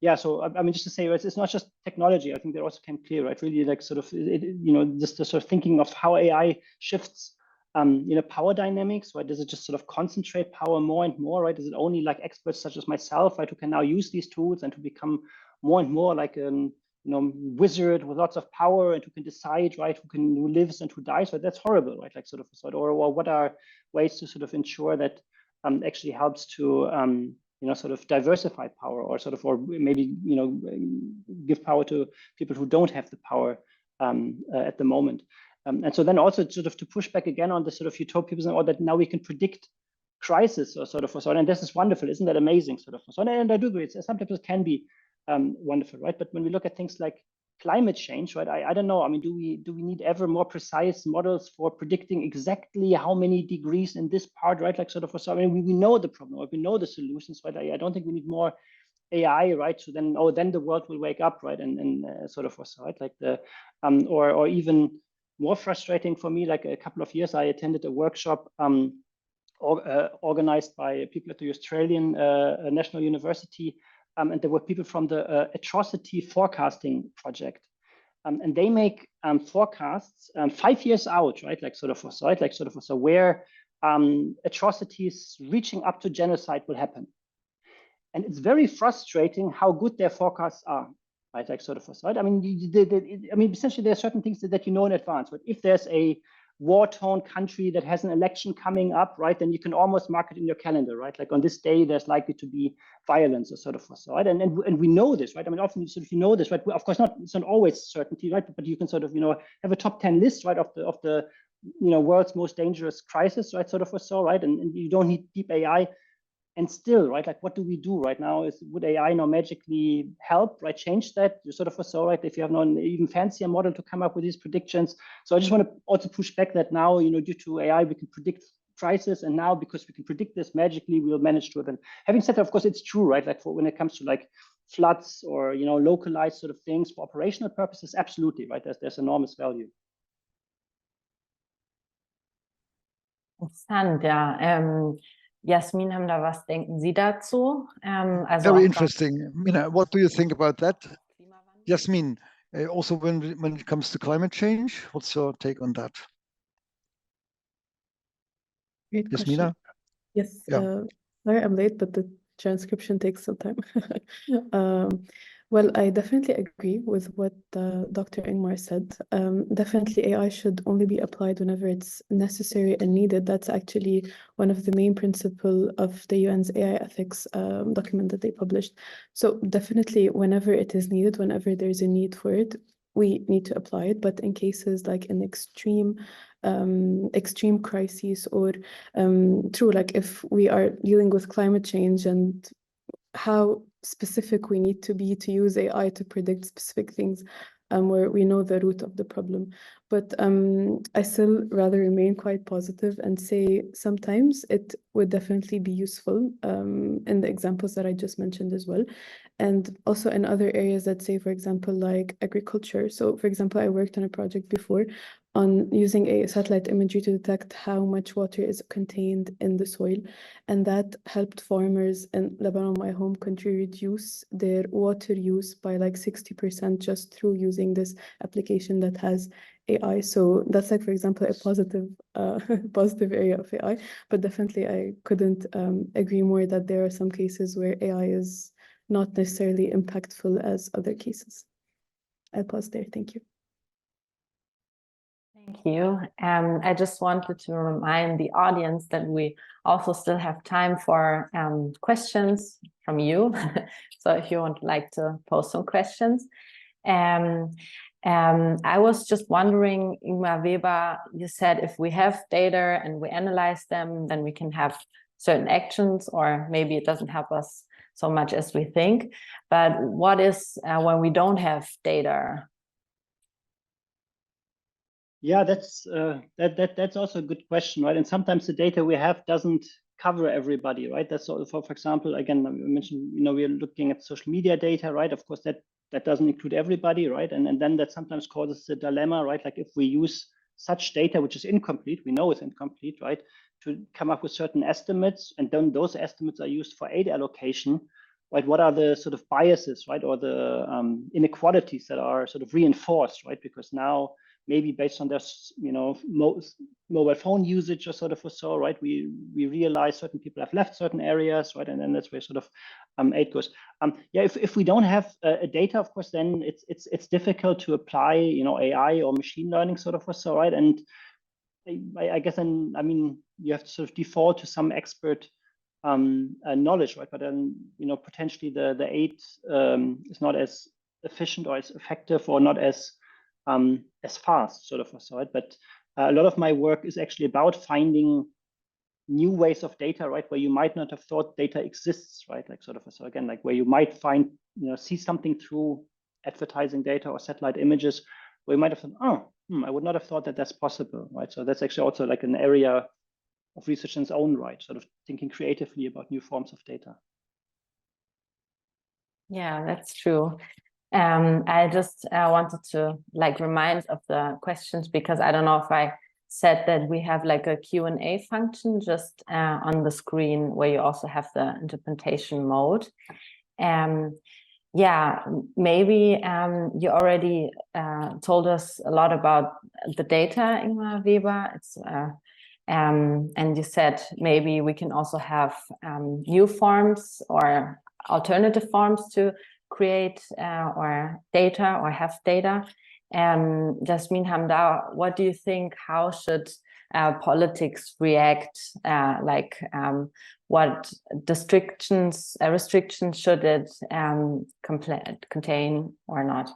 yeah, so I mean, just to say, right, it's not just technology. I think that also came clear, right? Really, like sort of, you know, just the sort of thinking of how AI shifts, you know, power dynamics, right? Does it just sort of concentrate power more and more, right? Is it only like experts such as myself, right, who can now use these tools and to become more and more like an, you know, wizard with lots of power and who can decide, right, who lives and who dies, right? That's horrible, right? Like sort of, or what are ways to sort of ensure that actually helps to you know, sort of diversify power or sort of, or maybe, you know, give power to people who don't have the power at the moment. And so then also sort of to push back again on the sort of utopianism, or that now we can predict crisis or sort of, and this is wonderful, isn't that amazing, sort of, and I do agree, sometimes it can be wonderful, right? But when we look at things like climate change, right? I don't know. I mean, do we need ever more precise models for predicting exactly how many degrees in this part, right? Like sort of, I mean, we know the problem, we know the solutions, right? I don't think we need more AI, right? So then, then the world will wake up, right? And sort of, right? Like the, or even more frustrating for me, like a couple of years, I attended a workshop organized by people at the Australian National University. And there were people from the Atrocity Forecasting Project. And they make forecasts 5 years out, right? Like sort of, right? Like sort of, so where atrocities reaching up to genocide will happen. And it's very frustrating how good their forecasts are, right? Like sort of, right? I mean, essentially there are certain things that you know in advance, but if there's a war-torn country that has an election coming up, right, then you can almost mark it in your calendar, right? Like on this day, there's likely to be violence or sort of, right? And we know this, right? I mean, often sort of, you know this, right? Of course, it's not always certainty, right? But you can sort of, you know, have a top 10 list, right, of the you know, world's most dangerous crisis, right? Sort of, so, right? And you don't need deep AI. And still, right, like what do we do right now? Would AI now magically help, right, change that? You sort of saw, right, if you have an even fancier model to come up with these predictions. So I just want to also push back that now, you know, due to AI, we can predict crisis, and now because we can predict this magically, we'll manage to it. And having said that, of course, it's true, right? Like for when it comes to like floods or, you know, localized sort of things for operational purposes, absolutely, right? There's enormous value. Interessant, ja. Yasmine, Hamdar, was denken Sie dazu? Also very interesting. Mina, what do you think about that? Yasmine, also when it comes to climate change, what's your take on that? Great Yasmina? question. Yes, Yeah. sorry I'm late, but the transcription takes some time. Well, I definitely agree with what Dr. Ingmar said. Definitely AI should only be applied whenever it's necessary and needed. That's actually one of the main principles of the UN's AI ethics document that they published. So definitely whenever it is needed, whenever there's a need for it, we need to apply it. But in cases like an extreme crises, or true, like if we are dealing with climate change and how specific we need to be to use AI to predict specific things, where we know the root of the problem. But I still rather remain quite positive and say sometimes it would definitely be useful in the examples that I just mentioned as well. And also in other areas that say, for example, like agriculture. So for example, I worked on a project before on using a satellite imagery to detect how much water is contained in the soil. And that helped farmers in Lebanon, my home country, reduce their water use by like 60% just through using this application that has AI. So that's like, for example, a positive area of AI. But definitely I couldn't agree more that there are some cases where AI is not necessarily impactful as other cases. I'll pause there. Thank you. Thank you. I just wanted to remind the audience that we also still have time for questions from you. So if you would like to post some questions. I was just wondering, Ingmar Weber, you said if we have data and we analyze them, then we can have certain actions, or maybe it doesn't help us so much as we think. But what is when we don't have data? Yeah, that's also a good question, right? And sometimes the data we have doesn't cover everybody, right? That's sort of, for example, again, I mentioned, we are looking at social media data, right? Of course, that doesn't include everybody, right? And then that sometimes causes the dilemma, right? Like if we use such data, which is incomplete, we know it's incomplete, right? To come up with certain estimates, and then those estimates are used for aid allocation, right? What are the sort of biases, right? Or the inequalities that are sort of reinforced, right? Because now maybe based on their, mobile phone usage or sort of so, right? We realize certain people have left certain areas, right? And then that's where sort of aid goes. Yeah, if we don't have data, of course, then it's difficult to apply, AI or machine learning sort of so, right? And I guess then, I mean, you have to sort of default to some expert knowledge, right? But then, potentially the aid is not as efficient or as effective or not as fast, sort of, so, right? But a lot of my work is actually about finding new ways of data, right? Where you might not have thought data exists, right? Like sort of, so again, like where you might find, see something through advertising data or satellite images, where you might have thought, I would not have thought that that's possible, right? So that's actually also like an area of research in its own right, sort of thinking creatively about new forms of data. Yeah, that's true. I just wanted to remind of the questions, because I don't know if I said that we have like a Q&A function just on the screen where you also have the interpretation mode. Yeah, maybe you already told us a lot about the data, Ingmar Weber. It's and you said maybe we can also have new forms or alternative forms to create or data or have data. Yasmine, Hamdar, what do you think? How should politics react? What restrictions should it contain or not?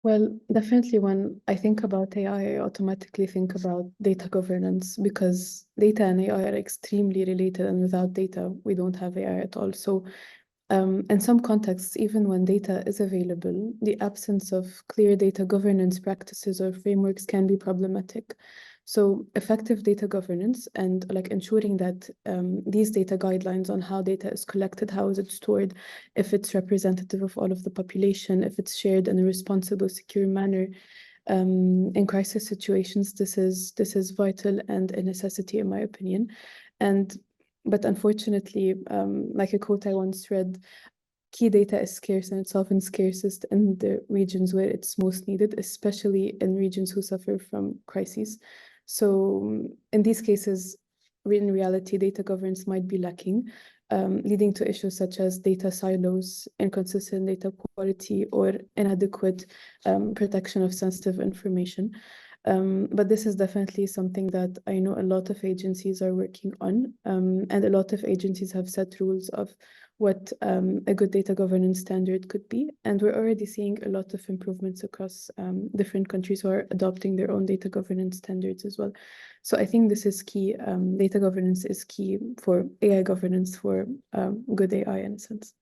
Well, definitely when I think about AI, I automatically think about data governance, because data and AI are extremely related, and without data, we don't have AI at all. So in some contexts, even when data is available, the absence of clear data governance practices or frameworks can be problematic. So effective data governance and ensuring that these data guidelines on how data is collected, how is it stored, if it's representative of all of the population, if it's shared in a responsible, secure manner, in crisis situations, this is vital and a necessity, in my opinion. But unfortunately, like a quote I once read, key data is scarce, and it's often scarcest in the regions where it's most needed, especially in regions who suffer from crises. So in these cases, in reality, data governance might be lacking, leading to issues such as data silos, inconsistent data quality, or inadequate protection of sensitive information. But this is definitely something that I know a lot of agencies are working on, and a lot of agencies have set rules of what a good data governance standard could be. And we're already seeing a lot of improvements across different countries who are adopting their own data governance standards as well. So I think this is key. Data governance is key for AI governance, for good AI in a sense.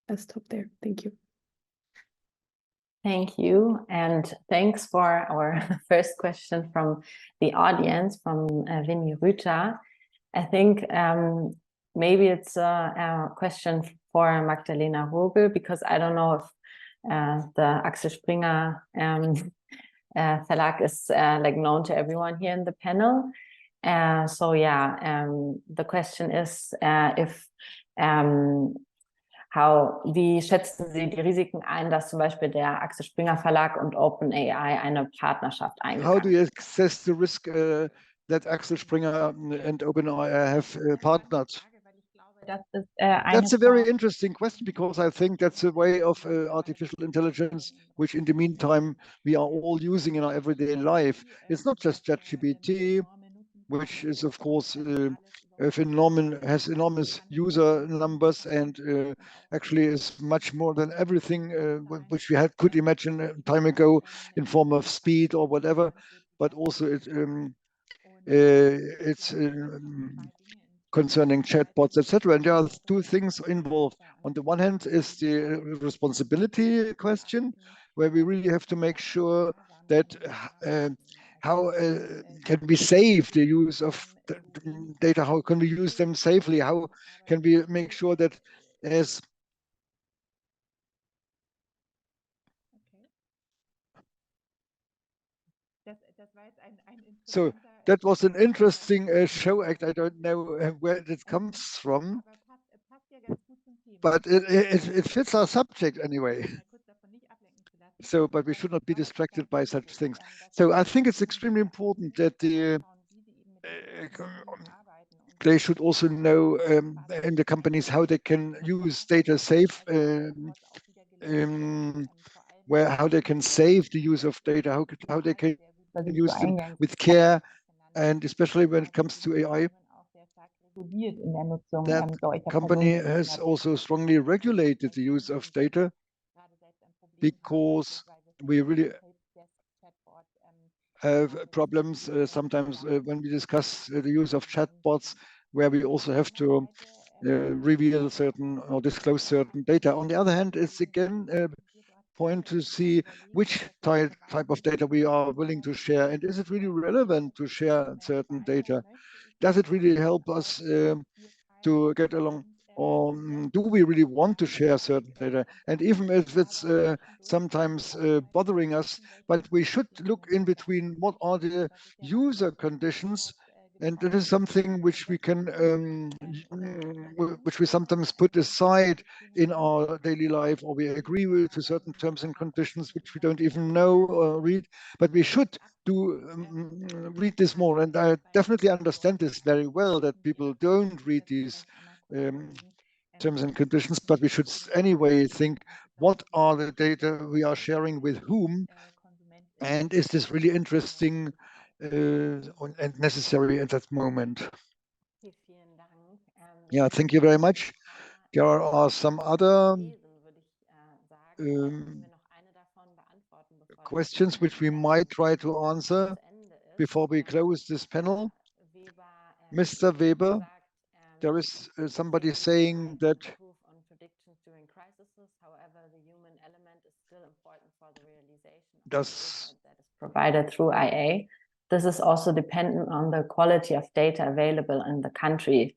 I'll stop there. Thank you. Thank you, and thanks for our first question from the audience, from Vinny Rüter. I think maybe it's a question for Magdalena Rogl, because I don't know if the Axel Springer Verlag is known to everyone here in the panel. So yeah, the question is wie schätzen Sie die Risiken ein, dass zum Beispiel der Axel Springer Verlag und OpenAI eine Partnerschaft eingegangen? How do you assess the risk that Axel Springer and OpenAI have partnered? That's a very interesting question, because I think that's a way of artificial intelligence, which in the meantime we are all using in our everyday life. It's not just ChatGPT, which is of course has enormous user numbers, and actually is much more than everything which we could imagine a time ago in form of speed or whatever. But also it's concerning chatbots, etc. And there are two things involved. On the one hand is the responsibility question, where we really have to make sure that how can we save the use of data? How can we use them safely? How can we make sure that as so that was an interesting show act. I don't know where it comes from, but it fits our subject anyway. So, but we should not be distracted by such things. So I think it's extremely important that they should also know in the companies how they can use data safe, how they can save the use of data, how they can use them with care, and especially when it comes to AI. That company has also strongly regulated the use of data because we really have problems sometimes when we discuss the use of chatbots, where we also have to reveal certain or disclose certain data. On the other hand, it's again a point to see which type of data we are willing to share, and is it really relevant to share certain data? Does it really help us to get along, or do we really want to share certain data? And even if it's sometimes bothering us, but we should look in between what are the user conditions, and that is something which we can, which we sometimes put aside in our daily life, or we agree with to certain terms and conditions which we don't even know or read, but we should read this more. And I definitely understand this very well, that people don't read these terms and conditions, but we should anyway think, what are the data we are sharing with whom, and is this really interesting and necessary at that moment? Yeah, thank you very much. There are some other questions which we might try to answer before we close this panel. Mr. Weber, there is somebody saying that does provided through IA. This is also dependent on the quality of data available in the country.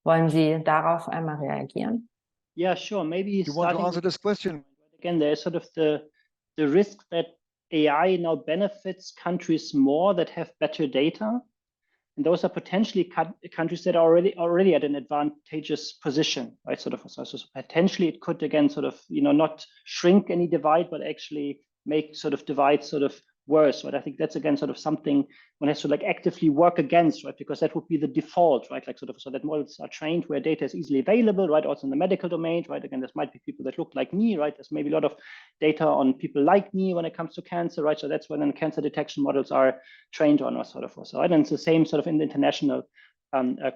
Wollen Sie darauf einmal reagieren? Yeah, sure. Maybe you want to answer this question? Again, there's sort of the risk that AI now benefits countries more that have better data. And those are potentially countries that are already at an advantageous position, right? Sort of, so potentially it could again sort of, not shrink any divide, but actually make sort of divides sort of worse, right? I think that's again sort of something one has to like actively work against, right? Because that would be the default, right? Like sort of, so that models are trained where data is easily available, right? Also in the medical domain, right? Again, there might be people that look like me, right? There's maybe a lot of data on people like me when it comes to cancer, right? So that's when the cancer detection models are trained on, or sort of, so right? And it's the same sort of in the international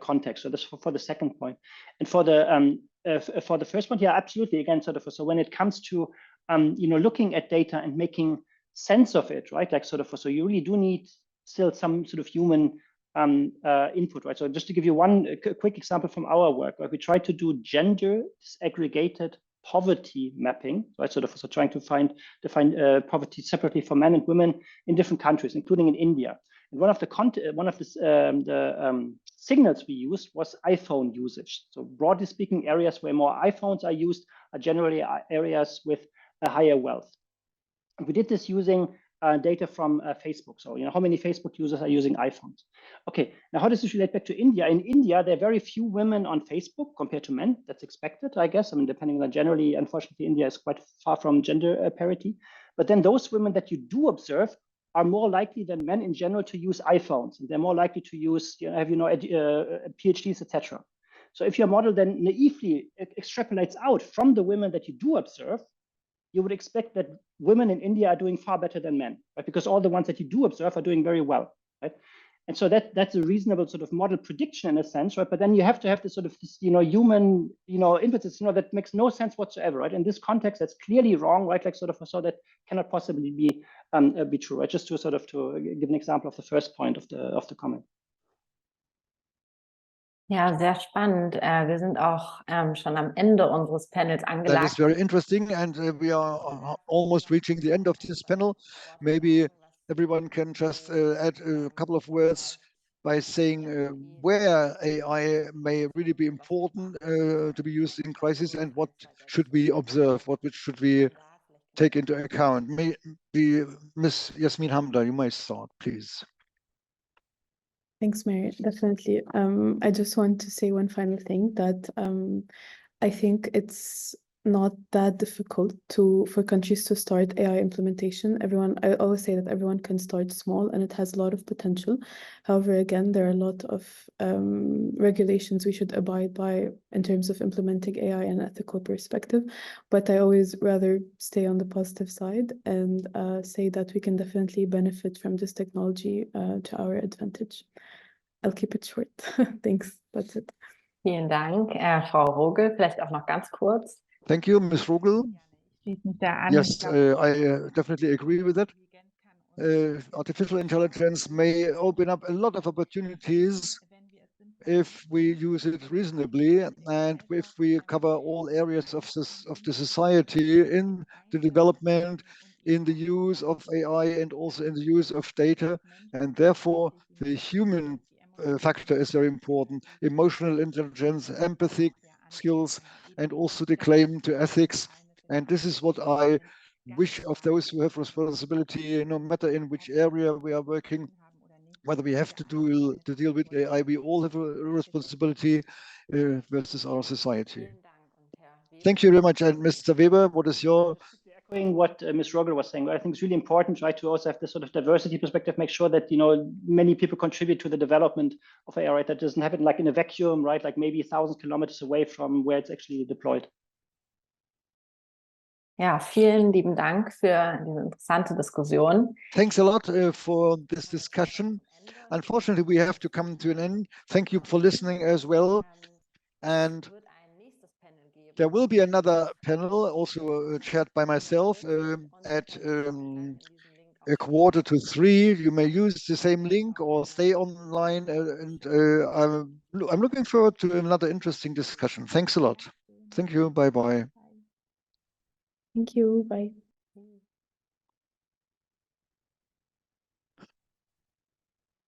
context. So that's for the second point. And for the first point, yeah, absolutely. Again, sort of, so when it comes to looking at data and making sense of it, right? Like sort of, so you really do need still some sort of human input, right? So just to give you one quick example from our work, right? We tried to do gender disaggregated poverty mapping, right? Sort of, so trying to define poverty separately for men and women in different countries, including in India. And one of the signals we used was iPhone usage. So broadly speaking, areas where more iPhones are used are generally areas with a higher wealth. We did this using data from Facebook. So, how many Facebook users are using iPhones? Okay, now how does this relate back to India? In India, there are very few women on Facebook compared to men. That's expected, I guess. I mean, depending on generally, unfortunately, India is quite far from gender parity. But then those women that you do observe are more likely than men in general to use iPhones. And they're more likely to use, PhDs, etc. So if your model then naively extrapolates out from the women that you do observe, you would expect that women in India are doing far better than men, right? Because all the ones that you do observe are doing very well, right? And so that's a reasonable sort of model prediction in a sense, right? But then you have to have this sort of human inputs, that makes no sense whatsoever, right? In this context, that's clearly wrong, right? Like sort of, so that cannot possibly be true, right? Just to sort of to give an example of the first point of the comment. Ja, sehr spannend. Wir sind auch schon am Ende unseres Panels angelangt. That is very interesting, and we are almost reaching the end of this panel. Maybe everyone can just add a couple of words by saying where AI may really be important to be used in crisis, and what should we observe, what should we take into account. Maybe Miss Yasmine Hamdar, you might start, please. Thanks, Mary. Definitely. I just want to say one final thing, that I think it's not that difficult for countries to start AI implementation. I always say that everyone can start small and it has a lot of potential. However, again, there are a lot of regulations we should abide by in terms of implementing AI in an ethical perspective. But I always rather stay on the positive side and say that we can definitely benefit from this technology to our advantage. I'll keep it short. Thanks. That's it. Vielen Dank, Frau Rogl. Vielleicht auch noch ganz kurz. Thank you, Ms. Rogl. Yes, I definitely agree with that. Artificial intelligence may open up a lot of opportunities if we use it reasonably, and if we cover all areas of the society in the development, in the use of AI, and also in the use of data. And therefore, the human factor is very important. Emotional intelligence, empathy skills, and also the claim to ethics. And this is what I wish of those who have responsibility, no matter in which area we are working, whether we have to deal with AI, we all have a responsibility versus our society. Thank you very much. And Mr. Weber, what is your... Echoing what Ms. Rogl was saying, I think it's really important, right, to also have this sort of diversity perspective, make sure that, many people contribute to the development of AI, right? That doesn't happen like in a vacuum, right? Like maybe 1,000 kilometers away from where it's actually deployed. Ja, vielen lieben Dank für diese interessante Diskussion. Thanks a lot for this discussion. Unfortunately, we have to come to an end. Thank you for listening as well. And there will be another panel, also chaired by myself, at 2:45. You may use the same link or stay online. And I'm looking forward to another interesting discussion. Thanks a lot. Thank you. Bye-bye. Thank you. Bye.